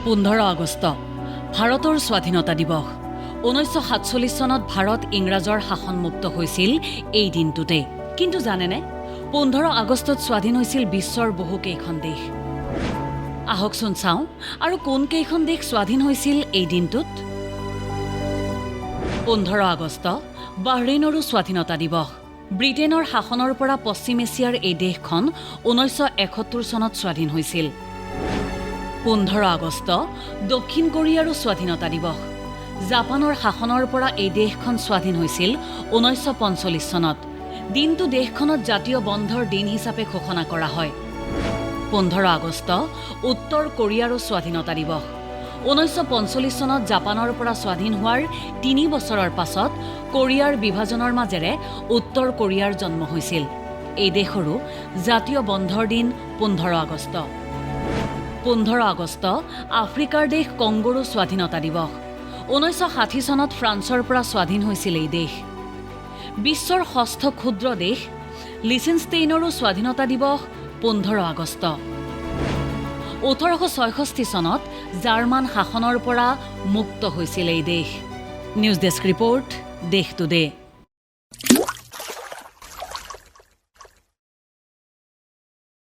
15 আগষ্ট ভাৰতৰ স্বাধীনতা দিৱস 1947 চনত ভাৰত ইংৰাজৰ শাসনমুক্ত হৈছিল এই দিনটোতে। কিন্তু জানেনে 15 আগষ্টত স্বাধীন হৈছিল বিশ্বৰ বহুকেইখন দেশ। আহকচোন চাওঁ আৰু কোন কেইখন দেশ স্বাধীন হৈছিল এই দিনটোত। 15 আগষ্ট বাহৰেইনৰো স্বাধীনতা দিৱস। ব্ৰিটেইনৰ শাসনৰ পৰা পশ্চিম এছিয়াৰ এই দেশখন 1971 চনত স্বাধীন হৈছিল। 15 আগষ্ট দক্ষিণ কোৰিয়াৰো স্বাধীনতা দিৱস। জাপানৰ শাসনৰ পৰা এই দেশখন স্বাধীন হৈছিল 1945 চনত। দিনটো দেশখনত জাতীয় বন্ধৰ দিন হিচাপে ঘোষণা কৰা হয়। 15 আগষ্ট উত্তৰ কোৰিয়াৰো স্বাধীনতা দিৱস। 1945 চনত জাপানৰ পৰা স্বাধীন হোৱাৰ 3 বছৰৰ পাছত কোৰিয়াৰ বিভাজনৰ মাজেৰে উত্তৰ কোৰিয়াৰ জন্ম হৈছিল। এই দেশৰো জাতীয় বন্ধৰ দিন 15 আগষ্ট। 15 আগষ্ট আফ্ৰিকাৰ দেশ কংগোৰো স্বাধীনতা দিৱস। 1960 চনত ফ্ৰান্সৰ পৰা স্বাধীন হৈছিল এই দেশ। বিশ্বৰ ষষ্ঠ ক্ষুদ্ৰ দেশ লিচেনষ্টেইনৰো স্বাধীনতা দিৱস 15 আগষ্ট। 1866 চনত জাৰ্মান শাসনৰ পৰা মুক্ত হৈছিল এই দেশ। নিউজ ডেস্ক ৰিপৰ্ট, দেশ টুডে।